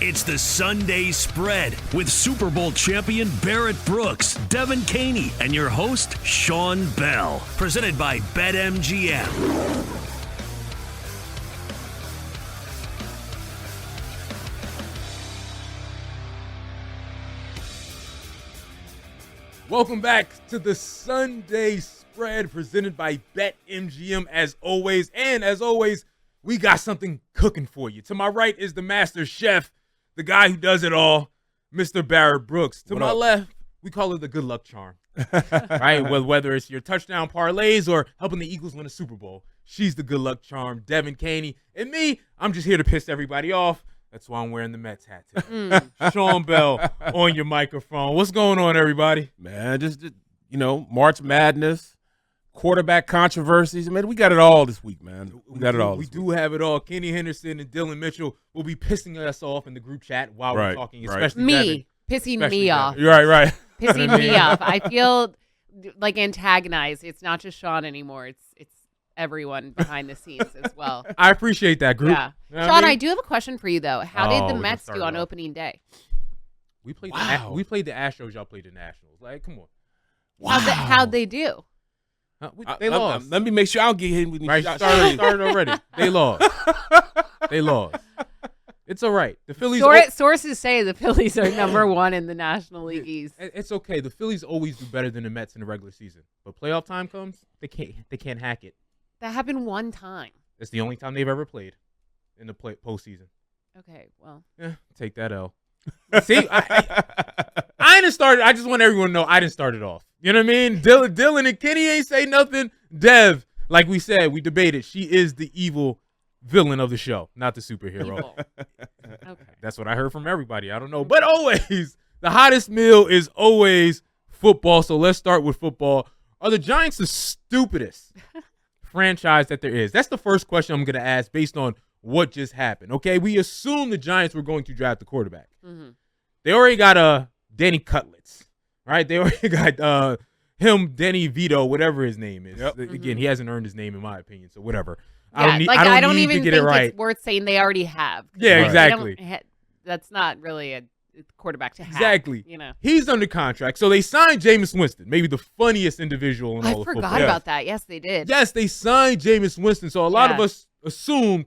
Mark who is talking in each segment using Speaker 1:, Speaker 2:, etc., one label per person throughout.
Speaker 1: It's the Sunday Spread with Super Bowl champion Barrett Brooks, Devin Caney, and your host, Sean Bell. Presented by BetMGM.
Speaker 2: Welcome back to the Sunday Spread presented by BetMGM as always. And as always, we got something cooking for you. To my right is the master chef, the guy who does it all, Mr. Barrett Brooks. To my left, we call it the good luck charm. Right? Whether it's your touchdown parlays or helping the Eagles win a Super Bowl, she's the good luck charm, Devin Caney. And me, I'm just here to piss everybody off. That's why I'm wearing the Mets hat today. Sean Bell on your microphone. What's going on, everybody?
Speaker 3: Man, just March Madness, quarterback controversies. Man, we got it all this week, man. We got it all.
Speaker 2: We do have it all. Kenny Henderson and Dylan Mitchell will be pissing us off in the group chat while we're talking, especially
Speaker 4: me.
Speaker 2: Devin.
Speaker 4: Pissing me off.
Speaker 3: Right.
Speaker 4: Pissing me off. I feel like antagonized. It's not just Sean anymore. It's everyone behind the scenes as well.
Speaker 2: I appreciate that, group.
Speaker 4: Yeah.
Speaker 2: You know
Speaker 4: Sean, I do have a question for you, though. How did the
Speaker 2: we
Speaker 4: Mets
Speaker 2: can start
Speaker 4: do on
Speaker 2: it off.
Speaker 4: opening day?
Speaker 2: We played
Speaker 3: Wow.
Speaker 2: the Astros. Y'all played the Nationals. Like, come on.
Speaker 3: Wow.
Speaker 4: How'd they do?
Speaker 2: They lost.
Speaker 3: Let me make sure I don't get hit with
Speaker 2: Right,
Speaker 3: shots.
Speaker 2: started already. They lost. They lost. It's all right. The Phillies.
Speaker 4: Sources say the Phillies are number one in the National League East.
Speaker 2: It's okay. The Phillies always do better than the Mets in the regular season. But playoff time comes, they can't hack it.
Speaker 4: That happened one time.
Speaker 2: It's the only time they've ever played in the postseason.
Speaker 4: Okay, well.
Speaker 2: Yeah, take that L. See, I didn't start it. I just want everyone to know I didn't start it off. You know what I mean? Dylan and Kenny ain't say nothing. Dev, like we said, we debated. She is the evil villain of the show, not the superhero.
Speaker 4: Evil. Okay.
Speaker 2: That's what I heard from everybody. I don't know. But always, the hottest meal is always football. So let's start with football. Are the Giants the stupidest franchise that there is? That's the first question I'm going to ask based on what just happened. Okay, we assume the Giants were going to draft the quarterback.
Speaker 4: Mm-hmm.
Speaker 2: They already got Danny Cutlets, right? They already got Danny Vito, whatever his name is.
Speaker 3: Yep.
Speaker 2: Again, he hasn't earned his name in my opinion. So whatever.
Speaker 4: Yeah,
Speaker 2: I don't need
Speaker 4: even
Speaker 2: to get
Speaker 4: think
Speaker 2: it right.
Speaker 4: it's worth saying they already have.
Speaker 2: Yeah,
Speaker 3: Right.
Speaker 2: exactly.
Speaker 4: That's not really a quarterback to have.
Speaker 2: Exactly.
Speaker 4: You know.
Speaker 2: He's under contract. So they signed Jameis Winston, maybe the funniest individual in all
Speaker 4: I
Speaker 2: of football.
Speaker 4: forgot about that. Yes, they did.
Speaker 2: Yes, they signed Jameis Winston. So a lot of
Speaker 4: Yeah.
Speaker 2: us assumed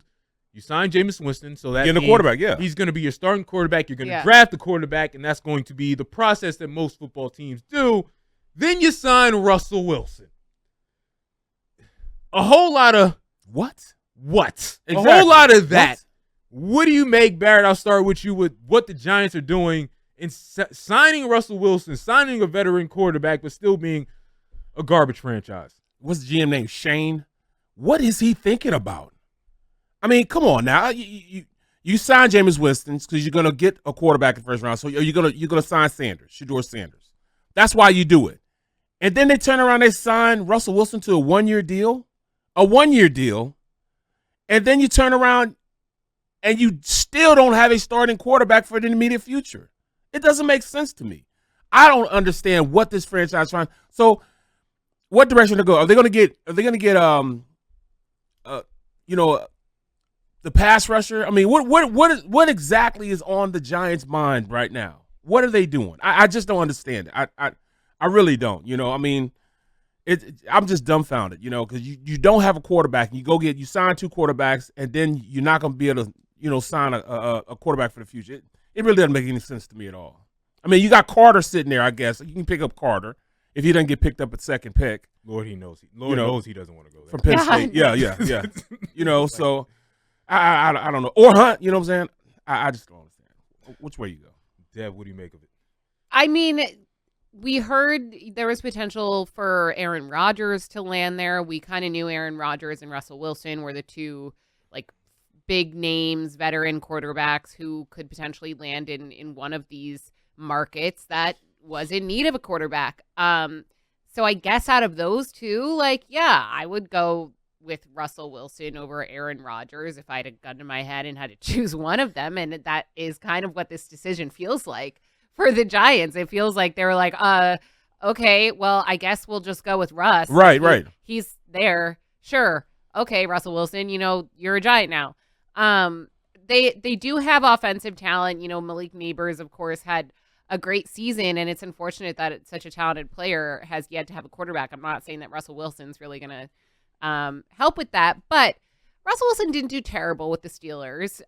Speaker 2: you signed Jameis Winston, so that
Speaker 3: Getting the
Speaker 2: means
Speaker 3: quarterback, yeah.
Speaker 2: he's going to be your starting quarterback. You're going to
Speaker 4: Yeah.
Speaker 2: draft the quarterback, and that's going to be the process that most football teams do. Then you sign Russell Wilson. A whole lot of
Speaker 3: What?
Speaker 2: what?
Speaker 3: Exactly.
Speaker 2: A whole lot of that.
Speaker 3: What?
Speaker 2: What do you make, Barrett? I'll start with you with what the Giants are doing in signing Russell Wilson, signing a veteran quarterback, but still being a garbage franchise.
Speaker 3: What's the GM name? Shane? What is he thinking about? I mean, come on now. You sign Jameis Winston because you're gonna get a quarterback in the first round. So you're gonna sign Shedeur Sanders. That's why you do it. And then they turn around, they sign Russell Wilson to a 1-year deal. And then you turn around and you still don't have a starting quarterback for the immediate future. It doesn't make sense to me. I don't understand what this franchise is trying. So what direction to go? Are they gonna get the pass rusher? I mean, what exactly is on the Giants' mind right now? What are they doing? I just don't understand it. I really don't. I mean, I'm just dumbfounded. Because you don't have a quarterback, and you sign 2 quarterbacks, and then you're not going to be able to sign a quarterback for the future. It really doesn't make any sense to me at all. I mean, you got Carter sitting there. I guess you can pick up Carter if he doesn't get picked up at second pick.
Speaker 2: Lord, he knows. Lord knows he doesn't want to go there.
Speaker 3: From Penn State. Yeah. So I don't know. Or Hunt, you know what I'm saying? I just don't understand. Which way you go?
Speaker 2: Deb, what do you make of it?
Speaker 4: I mean, we heard there was potential for Aaron Rodgers to land there. We kind of knew Aaron Rodgers and Russell Wilson were the two big names, veteran quarterbacks who could potentially land in one of these markets that was in need of a quarterback. So I guess out of those two, I would go with Russell Wilson over Aaron Rodgers if I had a gun to my head and had to choose one of them. And that is kind of what this decision feels like for the Giants. It feels like they were like, okay, well, I guess we'll just go with Russ.
Speaker 3: Right.
Speaker 4: He's there. Sure. Okay, Russell Wilson, you're a Giant now. they do have offensive talent. Malik Neighbors, of course, had a great season, and it's unfortunate that it's such a talented player has yet to have a quarterback. I'm not saying that Russell Wilson's really going to help with that, but Russell Wilson didn't do terrible with the Steelers.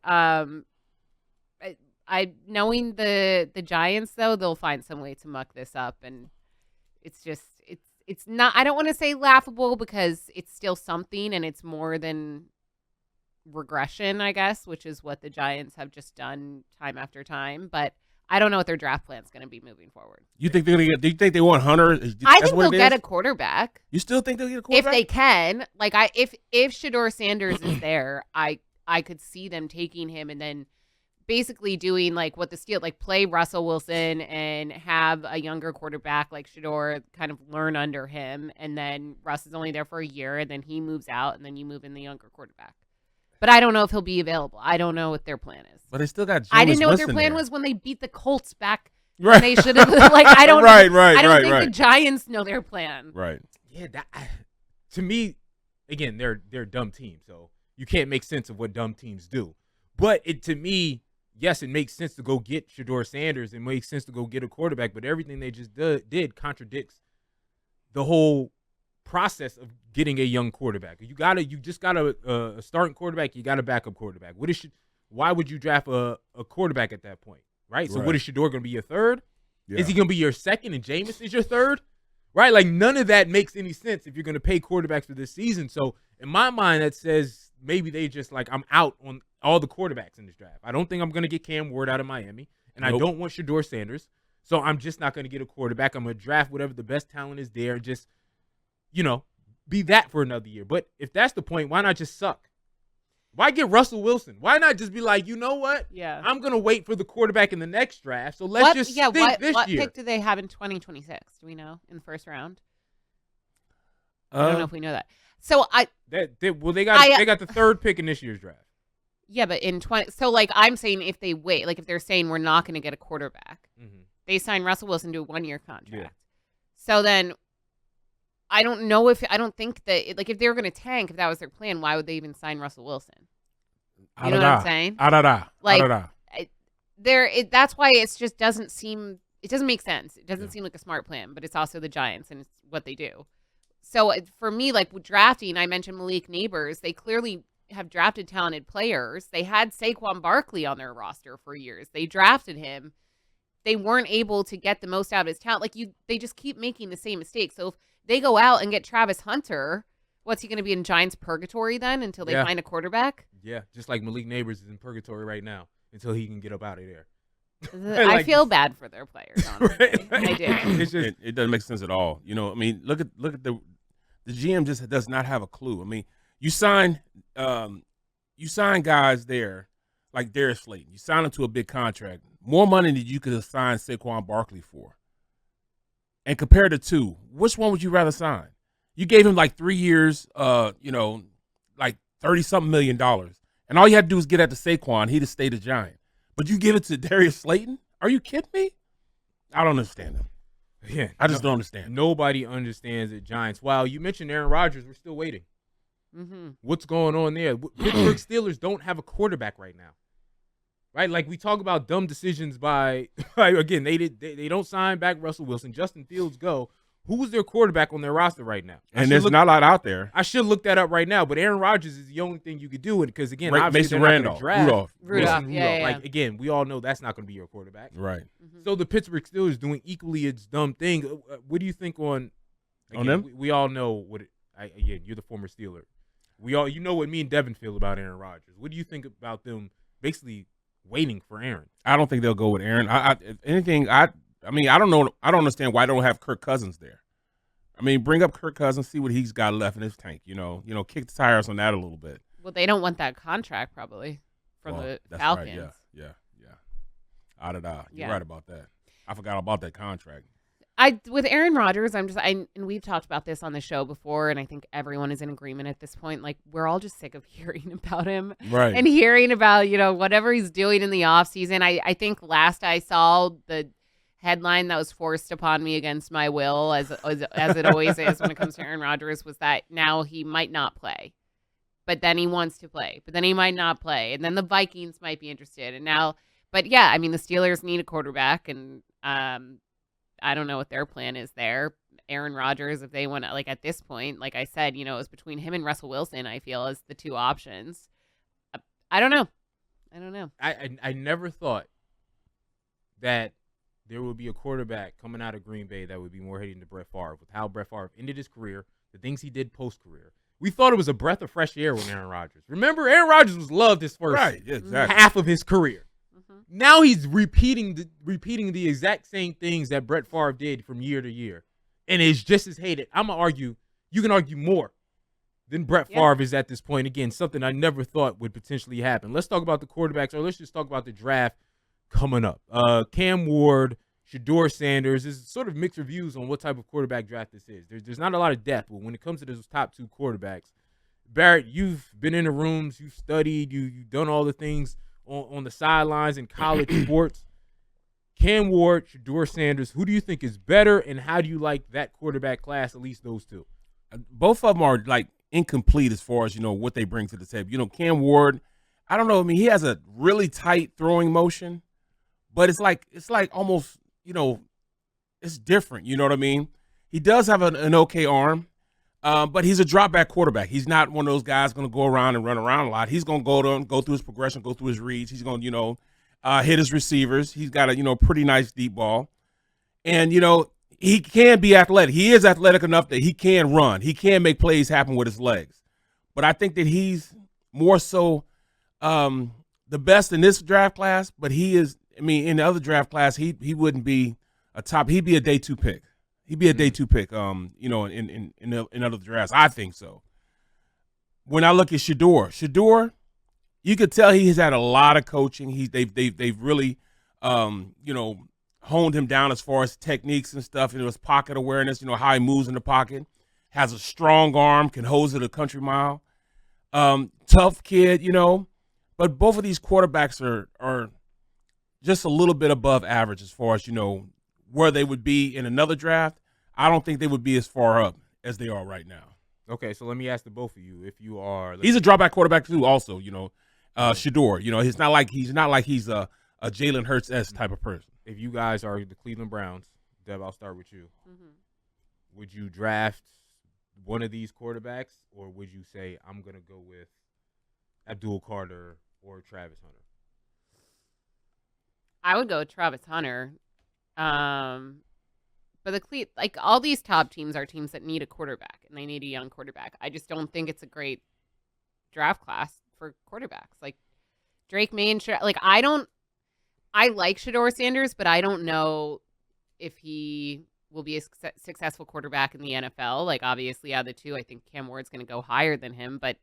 Speaker 4: I knowing the Giants, though, they'll find some way to muck this up, and it's just it's not. I don't want to say laughable because it's still something, and it's more than regression, I guess, which is what the Giants have just done time after time. But I don't know what their draft plan is going to be moving forward.
Speaker 3: You think they're going to get? Do you think they want Hunter?
Speaker 4: I think they'll get a quarterback.
Speaker 3: You still think they'll get a quarterback
Speaker 4: if they can? Like if Shedeur Sanders is there, I could see them taking him and then basically doing like what the Steelers like play Russell Wilson and have a younger quarterback like Shedeur kind of learn under him, and then Russ is only there for a year and then he moves out and then you move in the younger quarterback. But I don't know if he'll be available. I don't know what their plan is.
Speaker 3: But they still got Jameis
Speaker 4: I didn't know what their
Speaker 3: Winston
Speaker 4: plan
Speaker 3: there.
Speaker 4: was when they beat the Colts back.
Speaker 3: Right.
Speaker 4: They should have like I don't
Speaker 3: right,
Speaker 4: I don't think
Speaker 3: right.
Speaker 4: the Giants know their plan.
Speaker 3: Right.
Speaker 2: Yeah, to me, again, they're a dumb team, so you can't make sense of what dumb teams do. But to me, yes, it makes sense to go get Shedeur Sanders. It makes sense to go get a quarterback, but everything they just did contradicts the whole process of getting a young quarterback. You just got a starting quarterback. You got a backup quarterback. Why would you draft a quarterback at that point, right? So what is Shedeur going to be your third? Yeah. Is he going to be your second and Jameis is your third? Right? Like none of that makes any sense if you're going to pay quarterbacks for this season. So in my mind, that says maybe they just like, I'm out on all the quarterbacks in this draft. I don't think I'm going to get Cam Ward out of Miami, and I don't want Shedeur Sanders. So I'm just not going to get a quarterback. I'm going to draft whatever the best talent is there and just, be that for another year. But if that's the point, why not just suck? Why get Russell Wilson? Why not just be like, you know what?
Speaker 4: Yeah.
Speaker 2: I'm going to wait for the quarterback in the next draft. So let's just stink this
Speaker 4: what
Speaker 2: year.
Speaker 4: What pick do they have in 2026? Do we know in the first round? I don't know if we know that. So
Speaker 2: they got the third pick in this year's draft.
Speaker 4: Yeah, but in 20, so like I'm saying, if they wait, like if they're saying we're not going to get a quarterback, they sign Russell Wilson to a 1-year contract.
Speaker 2: Yeah.
Speaker 4: So then I don't think that like if they were going to tank, if that was their plan, why would they even sign Russell Wilson? You know what I'm saying? That's why it just doesn't make sense. It doesn't seem like a smart plan, but it's also the Giants and it's what they do. So for me, like with drafting, I mentioned Malik Neighbors. They clearly have drafted talented players. They had Saquon Barkley on their roster for years. They drafted him. They weren't able to get the most out of his talent. They just keep making the same mistake. So if they go out and get Travis Hunter, what's he going to be in Giants purgatory then until they find a quarterback?
Speaker 2: Yeah, just like Malik Neighbors is in purgatory right now until he can get up out of there.
Speaker 4: I feel bad for their players, honestly. I do.
Speaker 3: It doesn't make sense at all. I mean, look at the GM just does not have a clue. I mean, you sign guys there like Darius Slayton. You sign him to a big contract, more money than you could have signed Saquon Barkley for. And compare the two, which one would you rather sign? You gave him like 3 years, like $30-something million, and all you had to do was get at the Saquon. He'd have stayed a Giant. But you give it to Darius Slayton? Are you kidding me? I don't understand him.
Speaker 2: Yeah,
Speaker 3: I just don't understand.
Speaker 2: Nobody understands the Giants. Wow, you mentioned Aaron Rodgers. We're still waiting. What's going on there? Pittsburgh Steelers don't have a quarterback right now. Right? Like we talk about dumb decisions by again, they don't sign back Russell Wilson. Justin Fields go. Who's their quarterback on their roster right now?
Speaker 3: And there's not a lot out there.
Speaker 2: I should look that up right now, but Aaron Rodgers is the only thing you could do. Because again, obviously
Speaker 3: Mason Randolph,
Speaker 4: Rudolph. Yeah.
Speaker 2: Like again, we all know that's not going to be your quarterback.
Speaker 3: Right.
Speaker 2: So the Pittsburgh Steelers doing equally its dumb thing. What do you think on
Speaker 3: them?
Speaker 2: We all know what. Again, you're the former Steeler. You know what me and Devin feel about Aaron Rodgers. What do you think about them basically waiting for Aaron?
Speaker 3: I don't think they'll go with Aaron. If anything, I don't know. I don't understand why they don't have Kirk Cousins there. I mean, bring up Kirk Cousins, see what he's got left in his tank. Kick the tires on that a little bit.
Speaker 4: Well, they don't want that contract probably from the Falcons.
Speaker 3: Right. Yeah. You're right about that. I forgot about that contract.
Speaker 4: With Aaron Rodgers, and we've talked about this on the show before, and I think everyone is in agreement at this point. Like, we're all just sick of hearing about him.
Speaker 3: Right.
Speaker 4: And hearing about, whatever he's doing in the offseason. I think last I saw the headline that was forced upon me against my will, as it always is when it comes to Aaron Rodgers, was that now he might not play. but then he wants to play, but then he might not play, and then the Vikings might be interested. And now, but yeah, I mean, the Steelers need a quarterback, and I don't know what their plan is there. Aaron Rodgers, if they want to, like at this point, like I said, you know, it's between him and Russell Wilson, I feel, as the two options. I don't know.
Speaker 2: I never thought that there would be a quarterback coming out of Green Bay that would be more hating than Brett Favre. With how Brett Favre ended his career, the things he did post-career. We thought it was a breath of fresh air with Aaron Rodgers. Remember, Aaron Rodgers was loved his first half of his career. Now he's repeating the exact same things that Brett Favre did from year to year. And it's just as hated. I'm going to argue, you can argue more than Brett Favre is at this point. Again, something I never thought would potentially happen. Let's talk about the quarterbacks, or let's just talk about the draft coming up. Cam Ward, Shedeur Sanders. There's sort of mixed reviews on what type of quarterback draft this is. There's not a lot of depth, but when it comes to those top two quarterbacks, Barrett, you've been in the rooms, you've studied, you've done all the things on the sidelines in college sports. Cam Ward, Shedeur Sanders, who do you think is better, and how do you like that quarterback class, at least those two?
Speaker 3: Both of them are, like, incomplete as far as, you know, what they bring to the table. You know, Cam Ward, I don't know. I mean, he has a really tight throwing motion, but it's like almost, you know, it's different. You know what I mean? He does have an okay arm, but he's a drop back quarterback. He's not one of those guys going to go around and run around a lot. He's going to go through his progression, go through his reads. He's going to, you know, hit his receivers. He's got a, you know, pretty nice deep ball. And, you know, he can be athletic. He is athletic enough that he can run. He can make plays happen with his legs. But I think that he's more so the best in this draft class. But he is, I mean, in the other draft class, he wouldn't be a top. He'd be a day 2 pick. He'd be a day 2 pick, you know, in other drafts. I think so. When I look at Shedeur, you could tell he has had a lot of coaching. They've really, you know, honed him down as far as techniques and stuff, and his pocket awareness, you know, how he moves in the pocket, has a strong arm, can hose it a country mile. Tough kid, you know, but both of these quarterbacks are just a little bit above average as far as, you know, where they would be in another draft. I don't think they would be as far up as they are right now.
Speaker 2: Okay, so let me ask the both of you. If you are,
Speaker 3: he's a drop back quarterback too, also, you know. Shedeur, you know, he's not like he's a Jalen Hurts-esque type of person.
Speaker 2: If you guys are the Cleveland Browns, Deb, I'll start with you. Would you draft one of these quarterbacks, or would you say, I'm going to go with Abdul Carter or Travis Hunter?
Speaker 4: I would go with Travis Hunter. But like all these top teams are teams that need a quarterback, and they need a young quarterback. I just don't think it's a great draft class for quarterbacks. Like Drake May and I like Shedeur Sanders, but I don't know if he will be a successful quarterback in the NFL. Like, obviously, out of the two, I think Cam Ward's going to go higher than him. But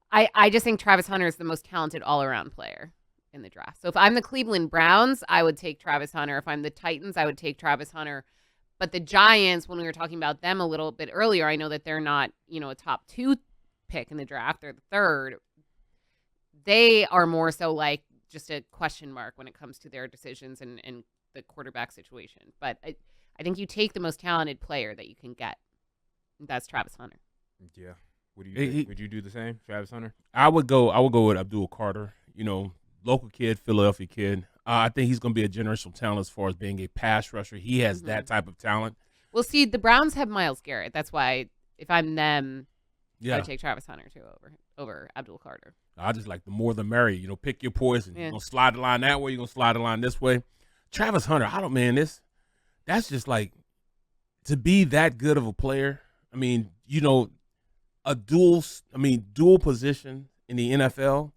Speaker 4: I just think Travis Hunter is the most talented all-around player in the draft. So if I'm the Cleveland Browns, I would take Travis Hunter. If I'm the Titans, I would take Travis Hunter. But the Giants, when we were talking about them a little bit earlier, I know that they're not, you know, a top 2 pick in the draft. They're the 3rd. They are more so like just a question mark when it comes to their decisions and the quarterback situation. But I think you take the most talented player that you can get. That's Travis Hunter.
Speaker 2: Yeah. What do you think? Would you do the same, Travis Hunter?
Speaker 3: I would go with Abdul Carter. You know, local kid, Philadelphia kid. I think he's going to be a generational talent as far as being a pass rusher. He has that type of talent.
Speaker 4: Well, see, the Browns have Myles Garrett. That's why if I'm them, I would take Travis Hunter too over Abdul Carter.
Speaker 3: I just like the more the merrier. You know, pick your poison. You're going to slide the line that way. You're going to slide the line this way. Travis Hunter, that's just like, to be that good of a player. I mean, you know, dual position in the NFL.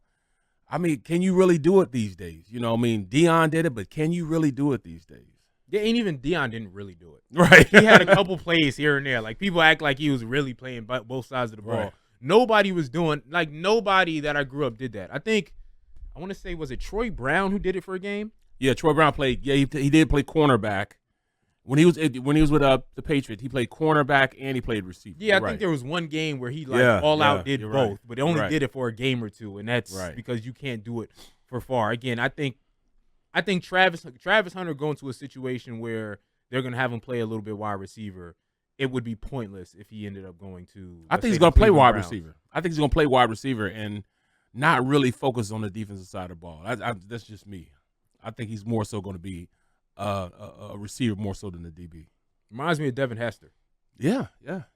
Speaker 3: I mean, can you really do it these days? You know, I mean, Deion did it, but can you really do it these days?
Speaker 2: Yeah, and even Deion didn't really do it.
Speaker 3: Right.
Speaker 2: He had a couple plays here and there. Like, people act like he was really playing both sides of the ball.
Speaker 3: Right.
Speaker 2: Nobody was doing, like, nobody that I grew up did that. I think, I want to say, was it Troy Brown who did it for a game?
Speaker 3: Yeah, Troy Brown played. Yeah, he did play cornerback. When he was with the Patriots, he played cornerback and he played receiver.
Speaker 2: Yeah, I think there was one game where he out did both,
Speaker 3: right.
Speaker 2: but he only did it for a game or two, and that's because you can't do it for far. Again, I think Travis Hunter going to a situation where they're going to have him play a little bit wide receiver it would be pointless if he ended up going to.
Speaker 3: I think he's going to play wide receiver. I think he's going to play wide receiver and not really focus on the defensive side of the ball. That's just me. I think he's more so going to be a receiver more so than the DB.
Speaker 2: Reminds me of Devin Hester.
Speaker 3: Yeah.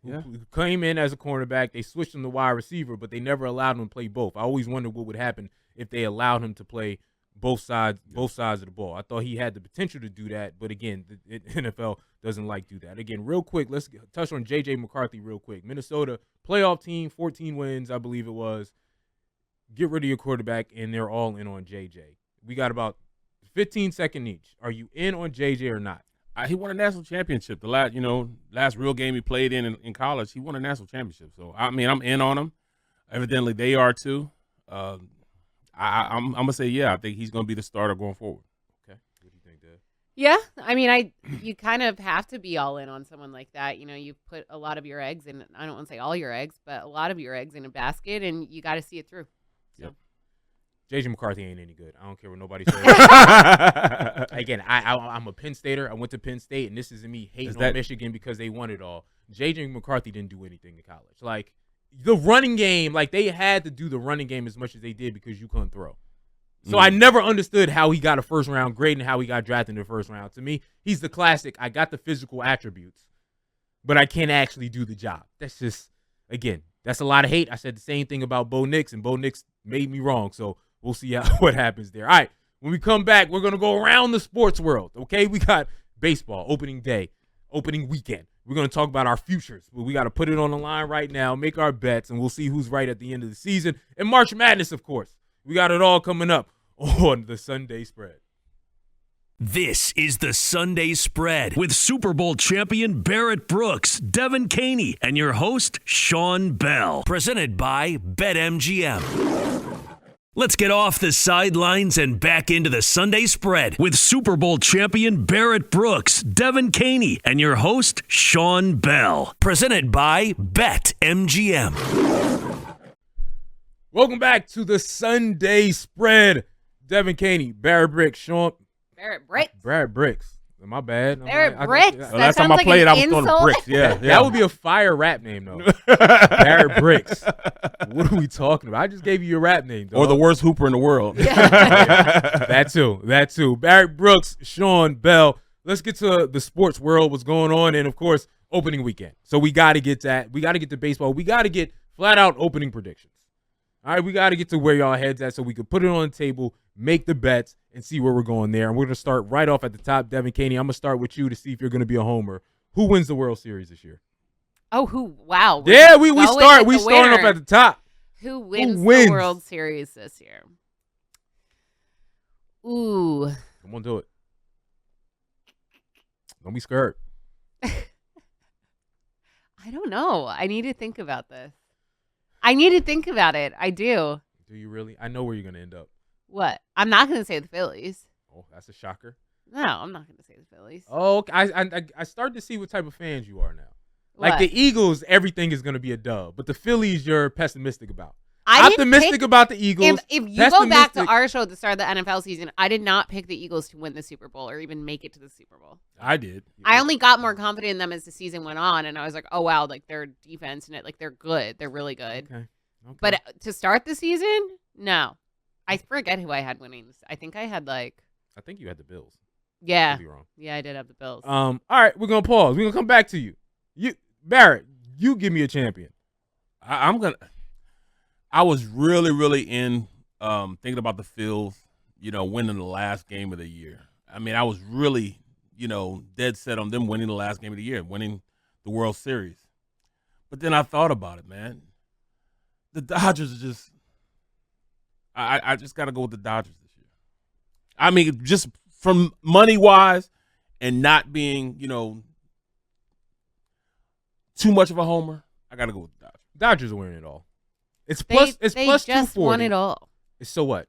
Speaker 2: Who came in as a cornerback. They switched him to wide receiver, but they never allowed him to play both. I always wondered what would happen if they allowed him to play both sides of the ball. I thought he had the potential to do that, but again, the NFL doesn't like do that. Again, real quick, let's touch on J.J. McCarthy real quick. Minnesota playoff team, 14 wins, I believe it was. Get rid of your quarterback, and they're all in on J.J. We got about 15 seconds each. Are you in on J.J. or not?
Speaker 3: He won a national championship. The last real game he played in college, he won a national championship. So, I mean, I'm in on him. Evidently, they are too. I'm going to say, yeah, I think he's going to be the starter going forward.
Speaker 2: Okay. What do you think, Dad?
Speaker 4: Yeah. I mean, you kind of have to be all in on someone like that. You know, you put a lot of your eggs in, I don't want to say all your eggs, but a lot of your eggs in a basket, and you got to see it through. So.
Speaker 3: Yep.
Speaker 2: J.J. McCarthy ain't any good. I don't care what nobody says. Again, I'm a Penn Stater. I went to Penn State, and this isn't me hating on Michigan because they won it all. J.J. McCarthy didn't do anything in college. Like, the running game, like, they had to do the running game as much as they did because you couldn't throw. So I never understood how he got a first-round grade and how he got drafted in the first round. To me, he's the classic, I got the physical attributes, but I can't actually do the job. That's just, again, that's a lot of hate. I said the same thing about Bo Nix, and Bo Nix made me wrong. So we'll see what happens there. All right, when we come back, we're going to go around the sports world, okay? We got baseball, opening day, opening weekend. We're going to talk about our futures, but we got to put it on the line right now, make our bets, and we'll see who's right at the end of the season. And March Madness, of course. We got it all coming up on the Sunday Spread.
Speaker 1: This is the Sunday Spread with Super Bowl champion Barrett Brooks, Devin Caney, and your host, Sean Bell. Presented by BetMGM. Let's get off the sidelines and back into the Sunday Spread with Super Bowl champion Barrett Brooks, Devin Caney, and your host, Sean Bell. Presented by BetMGM.
Speaker 2: Welcome back to the Sunday Spread. Devin Caney, Barrett Bricks, Sean.
Speaker 4: Barrett Bricks.
Speaker 2: Barrett Bricks. My bad.
Speaker 4: Barrett Bricks.
Speaker 3: Well, last time I played, I was throwing the bricks. Yeah.
Speaker 2: That would be a fire rap name, though. Barrett Bricks. What are we talking about? I just gave you your rap name, dog.
Speaker 3: Or the worst hooper in the world.
Speaker 2: That too. Barrett Brooks, Sean Bell. Let's get to the sports world, what's going on, and, of course, opening weekend. So we got to get that. We got to get to baseball. We got to get flat-out opening predictions. All right, we got to get to where y'all heads at so we can put it on the table, make the bets, and see where we're going there. And we're going to start right off at the top. Devin Caney, I'm going to start with you to see if you're going to be a homer. Who wins the World Series this year?
Speaker 4: Oh, who? Wow.
Speaker 2: Yeah, we starting off at the top.
Speaker 4: Who wins the World Series this year? Ooh.
Speaker 2: Come on, do it. Don't be scared.
Speaker 4: I don't know. I need to think about this. I need to think about it. I do.
Speaker 2: Do you really? I know where you're going to end up.
Speaker 4: What? I'm not going to say the Phillies.
Speaker 2: Oh, that's a shocker.
Speaker 4: No, I'm not going to say the Phillies.
Speaker 2: Oh, okay. I started to see what type of fans you are now.
Speaker 4: What?
Speaker 2: Like the Eagles, everything is going to be a dub, but the Phillies, you're pessimistic about. Optimistic about the Eagles.
Speaker 4: If you go back to our show at the start of the NFL season, I did not pick the Eagles to win the Super Bowl or even make it to the Super Bowl.
Speaker 3: I did.
Speaker 4: I only got more confident in them as the season went on, and I was like, oh, wow, like their defense and it, like they're good. They're really good.
Speaker 2: Okay.
Speaker 4: But to start the season, no. I forget who I had winning. I think I had I
Speaker 2: think you had the Bills.
Speaker 4: Yeah.
Speaker 2: Could be wrong.
Speaker 4: Yeah, I did have the Bills.
Speaker 2: All right, we're gonna pause. We're gonna come back to you. Barrett, you give me a champion.
Speaker 3: I was really, really in thinking about the Phils, winning the last game of the year. I mean, I was really, dead set on them winning the last game of the year, winning the World Series. But then I thought about it, man. The Dodgers are just I just got to go with the Dodgers this year. I mean, just from money-wise and not being, too much of a homer, I got to go with the Dodgers.
Speaker 2: Dodgers are winning it all. It's plus 240.
Speaker 4: They just won it all.
Speaker 2: So what?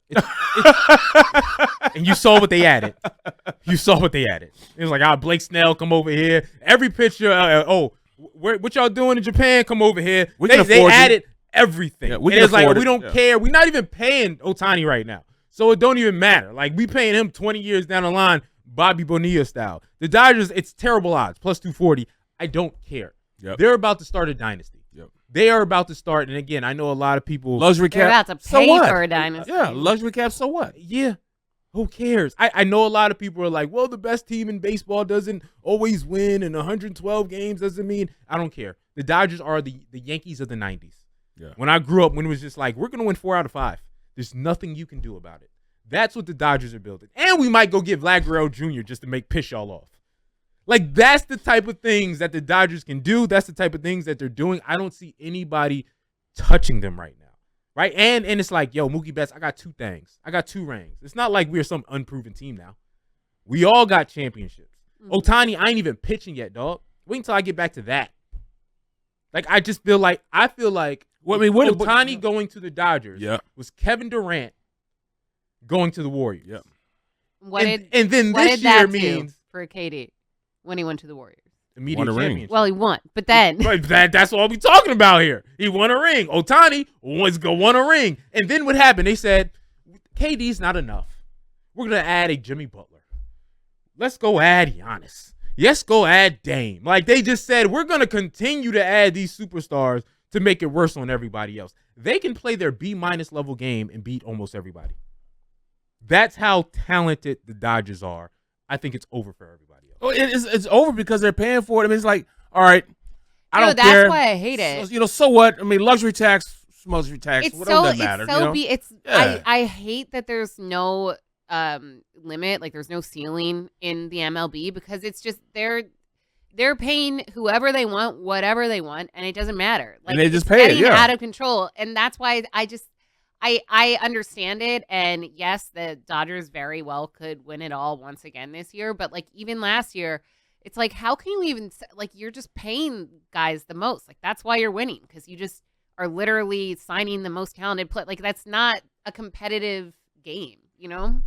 Speaker 2: And you saw what they added. It was like, Blake Snell, come over here. Every pitcher, what y'all doing in Japan? Come over here. They added everything. Yeah, it's like, we don't care. We're not even paying Ohtani right now. So it don't even matter. Like, we paying him 20 years down the line, Bobby Bonilla style. The Dodgers, it's terrible odds, plus 240. I don't care.
Speaker 3: Yep.
Speaker 2: They're about to start a dynasty.
Speaker 3: Yep.
Speaker 2: They are about to start, and again, I know a lot of people.
Speaker 3: Luxury
Speaker 4: They're
Speaker 3: cap.
Speaker 4: about to
Speaker 3: So
Speaker 4: pay
Speaker 3: what?
Speaker 4: for a dynasty.
Speaker 3: Yeah, luxury cap. So what?
Speaker 2: Yeah. Who cares? I know a lot of people are like, well, the best team in baseball doesn't always win, and 112 games doesn't mean. I don't care. The Dodgers are the Yankees of the 90s.
Speaker 3: Yeah.
Speaker 2: When I grew up, when it was just like, we're going to win 4 out of 5. There's nothing you can do about it. That's what the Dodgers are building. And we might go get Vlad Guerrero Jr. just to make piss y'all off. Like, that's the type of things that the Dodgers can do. That's the type of things that they're doing. I don't see anybody touching them right now. Right? And it's like, yo, Mookie Betts, I got 2 things. I got 2 rings. It's not like we're some unproven team now. We all got championships. Ohtani, I ain't even pitching yet, dog. Wait until I get back to that. Like, I feel like Ohtani going to the Dodgers was Kevin Durant going to the Warriors.
Speaker 3: Yeah.
Speaker 2: And then this year means
Speaker 4: for KD when he went to the Warriors.
Speaker 2: Immediate championship.
Speaker 4: Well, he won, but then
Speaker 2: that's all we talking about here. He won a ring. Ohtani won a ring. And then what happened? They said, KD's not enough. We're going to add a Jimmy Butler. Let's go add Giannis. Let's go add Dame. Like, they just said, we're going to continue to add these superstars to make it worse on everybody else. They can play their B- level game and beat almost everybody. That's how talented the Dodgers are. I think it's over for everybody else.
Speaker 3: Oh, it's over because they're paying for it. I mean, it's like, all right, I don't
Speaker 4: that's
Speaker 3: care.
Speaker 4: That's why I hate it.
Speaker 3: So what? I mean, luxury tax, luxury tax.
Speaker 4: It's
Speaker 3: doesn't matter.
Speaker 4: I hate that there's no limit, like there's no ceiling in the MLB because it's just they're paying whoever they want, whatever they want, and it doesn't matter. Like,
Speaker 3: and they just pay it, yeah.
Speaker 4: Out of control, and that's why I understand it, and yes, the Dodgers very well could win it all once again this year, but like even last year, it's like, how can you even, like, you're just paying guys the most. Like, that's why you're winning, because you just are literally signing the most talented player. Like, that's not a competitive game, you know?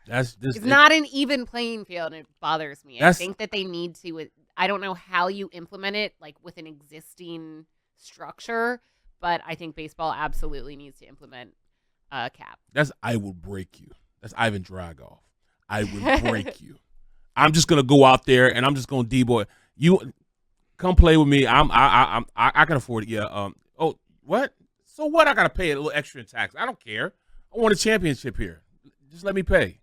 Speaker 4: It's not an even playing field, and it bothers me. I think that they need to, I don't know how you implement it, like, with an existing structure, but I think baseball absolutely needs to implement a cap.
Speaker 3: I will break you. That's Ivan Dragoff. I will break you. I'm just gonna go out there and I'm just gonna D-boy. You come play with me. I can afford it. Yeah. Oh, what? So what? I gotta pay a little extra in tax. I don't care. I want a championship here. Just let me pay.